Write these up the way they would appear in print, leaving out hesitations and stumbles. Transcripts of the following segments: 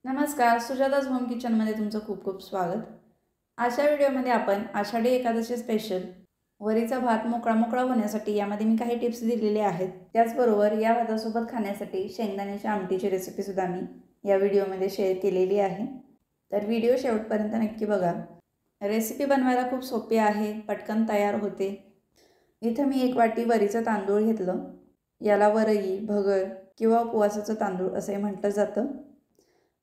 नमस्कार, सुजाताज होम किचनमध्ये तुमचं खूप खूप स्वागत। आजच्या व्हिडिओमध्ये आपण आषाढी एकादशी स्पेशल वरीचा भात मोकळा मोकळा होण्यासाठी यामध्ये मी काही टिप्स दिलेले आहेत। त्याचबरोबर या भातासोबत खाण्यासाठी शेंगदाण्याच्या आमटीची रेसिपी सुद्धा मी या व्हिडिओमध्ये शेअर केलेली आहे। तर व्हिडिओ शेवटपर्यंत नक्की बघा। रेसिपी बनवायला खूप सोपी आहे, पटकन तयार होते। इथं मी 1 वाटी वरीचं तांदूळ घेतलं। याला वरई, भगर किंवा उपवासाचं तांदूळ असे म्हटलं जातं।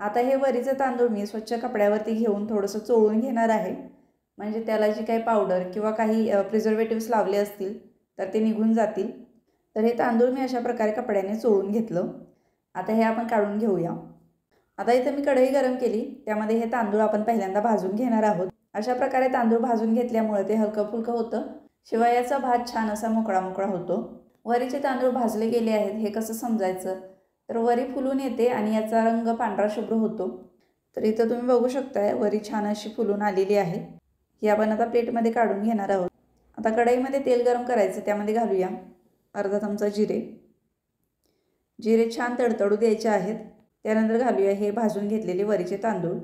आता हे वरीचं तांदूळ मी स्वच्छ कपड्यावरती घेऊन थोडंसं चोळून घेणार आहे, म्हणजे त्याला जी काही पावडर किंवा काही प्रिझर्वेटिव्स लावले असतील तर ते निघून जातील। तर हे तांदूळ मी अशा प्रकारे कपड्याने चोळून घेतलं। आता हे आपण काढून घेऊया। आता इथे मी कढई गरम केली, त्यामध्ये हे तांदूळ आपण पहिल्यांदा भाजून घेणार आहोत। अशा प्रकारे तांदूळ भाजून घेतल्यामुळे ते हलकं फुलकं होतं, शिवाय याचा भात छान असा मोकळा मोकळा होतो। वरीचे तांदूळ भाजले गेले आहेत हे कसं समजायचं, तर वरी फुलून येते आणि याचा रंग पांढरा शुभ्र होतो। तर इथं तुम्ही बघू शकताय वरी छान अशी फुलून आलेली आहे। ही आपण आता प्लेटमध्ये काढून घेणार आहोत। आता कढईमध्ये तेल गरम करायचं, त्यामध्ये घालूया अर्धा चमचा जिरे। जिरे छान तडतडू द्यायचे आहेत। त्यानंतर घालूया हे भाजून घेतलेले वरीचे तांदूळ।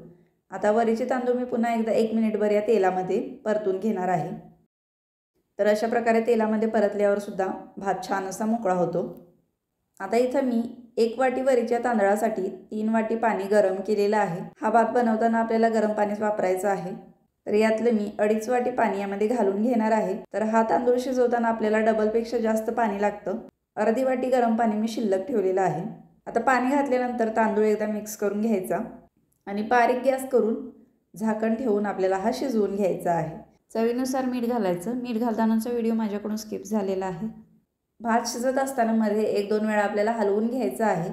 आता वरीचे तांदूळ मी पुन्हा एकदा 1 मिनिटभर या तेलामध्ये परतून घेणार आहे। तर अशा प्रकारे तेलामध्ये परतल्यावर सुद्धा भात छान असा मोकळा होतो। आता इथं मी 1 वाटी वरीच्या तांदळासाठी 3 वाटी पाणी गरम केलेलं आहे। हा भात बनवताना आपल्याला गरम पाणीच वापरायचं आहे। तर यातलं मी 2.5 वाटी पाणी यामध्ये घालून घेणार आहे। तर हा तांदूळ शिजवताना आपल्याला डबलपेक्षा जास्त पाणी लागतं। अर्धी वाटी गरम पाणी मी शिल्लक ठेवलेलं आहे। आता पाणी घातल्यानंतर तांदूळ एकदा मिक्स करून घ्यायचा आणि बारीक गॅस करून झाकण ठेवून आपल्याला हा शिजवून घ्यायचा आहे। चवीनुसार मीठ घालायचं। मीठ घालतानाचा व्हिडिओ माझ्याकडून स्किप झालेला आहे। भात शिजत असताना मध्ये 1-2 वेळा आपल्याला हलवून घ्यायचं आहे।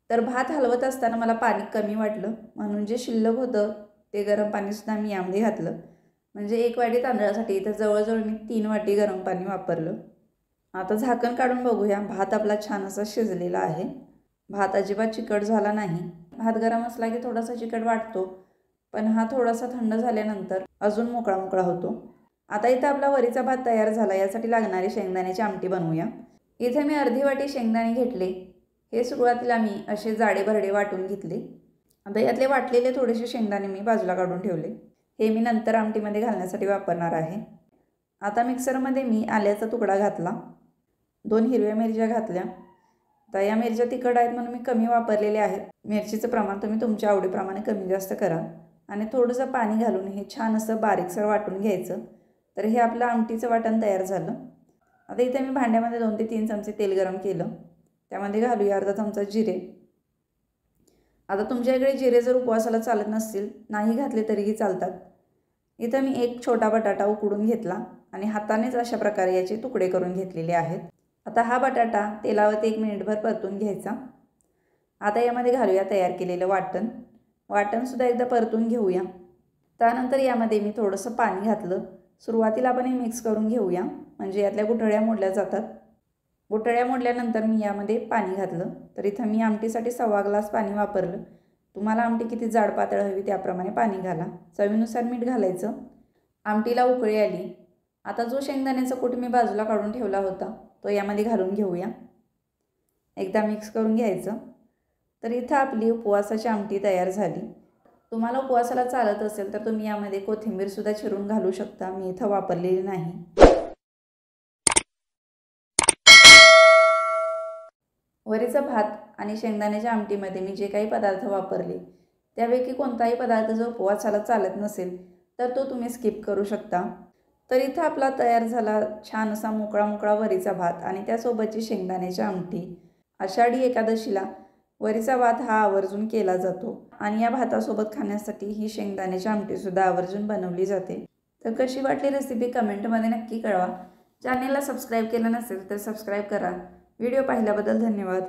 तर भात हलवत असताना मला पाणी कमी वाटलं, म्हणून जे शिल्लक होतं ते गरम पाणीसुद्धा मी यामध्ये घातलं। म्हणजे 1 वाटी तांदळासाठी इथं जवळजवळ मी 3 वाटी गरम पाणी वापरलं। आता झाकण काढून बघूया, भात आपला छान असा शिजलेला आहे। भात अजिबात चिकट झाला नाही। भात गरम असला की थोडासा चिकट वाटतो, पण हा थोडासा थंड झाल्यानंतर अजून मोकळा मोकळा होतो। आता इथं आपला वरीचा भात तयार झाला। यासाठी लागणारी शेंगदाण्याची आमटी बनवूया। इथे मी अर्धी वाटी शेंगदाणे घेतले। हे सुरुवातीला मी असे जाडे भरडे वाटून घेतले। आता यातले वाटलेले थोडेसे शेंगदाणे मी बाजूला काढून ठेवले। हे मी नंतर आमटीमध्ये घालण्यासाठी वापरणार आहे। आता मिक्सरमध्ये मी आल्याचा तुकडा घातला, 2 हिरव्या मिरच्या घातल्या। तर या मिरच्या तिखट आहेत म्हणून मी कमी वापरलेले आहेत। मिरचीचं प्रमाण तुम्ही तुमच्या आवडीप्रमाणे कमी जास्त करा। आणि थोडंसं पाणी घालून हे छान असं बारीकसर वाटून घ्यायचं। तर हे आपलं आमटीचं वाटण तयार झालं। आता इथे मी भांड्यामध्ये 2 ते 3 चमचे तेल गरम केलं, त्यामध्ये घालूया अर्धा चमचा जिरे। आता तुमच्याकडे जिरे जर उपवासाला चालत नसतील, नाही घातले तरीही चालतात। इथं मी 1 छोटा बटाटा उकडून घेतला आणि हातानेच अशा प्रकारे याचे तुकडे करून घेतलेले आहेत। आता हा बटाटा तेलावरती 1 मिनिटभर परतून घ्यायचा। आता यामध्ये घालूया तयार केलेलं वाटण। वाटणसुद्धा एकदा परतून घेऊया। त्यानंतर यामध्ये मी थोडंसं पाणी घातलं। सुरुवातीला आपण हे मिक्स करून घेऊया, म्हणजे यातल्या गुठळ्या मोडल्या जातात। गुठळ्या मोडल्यानंतर मी यामध्ये पाणी घातलं। तर इथं मी आमटीसाठी 1.25 ग्लास पाणी वापरलं। तुम्हाला आमटी किती जाड पातळ हवी त्याप्रमाणे पाणी घाला। चवीनुसार मीठ घालायचं। आमटीला उकळी आली। आता जो शेंगदाण्याचा कूट मी बाजूला काढून ठेवला होता तो यामध्ये घालून घेऊया। एकदा मिक्स करून घ्यायचं। तर इथं आपली उपवासाची आमटी तयार झाली। तुम्हाला उपवासाला चालत असेल तर तुम्ही यामध्ये कोथिंबीरसुद्धा चिरून घालू शकता, मी इथं वापरलेली नाही। वरीचा भात आणि शेंगदाण्याच्या आमटीमध्ये मी जे काही पदार्थ वापरले त्यापैकी कोणताही पदार्थ जर उपवासाला चालत नसेल तर तो तुम्ही स्किप करू शकता। तर इथं आपला तयार झाला छान असा मोकळा मोकळा वरीचा भात आणि त्यासोबतची शेंगदाण्याची आमटी। आषाढी एकादशीला वरीचा भात हा आवर्जून केला जातो आणि या भातासोबत खाण्यासाठी ही शेंगदाण्याची आमटीसुद्धा आवर्जून बनवली जाते। तर कशी वाटली रेसिपी कमेंटमध्ये नक्की कळवा। चॅनेलला सबस्क्राईब केलं नसेल तर सबस्क्राईब करा। व्हिडिओ पाहिल्याबद्दल धन्यवाद।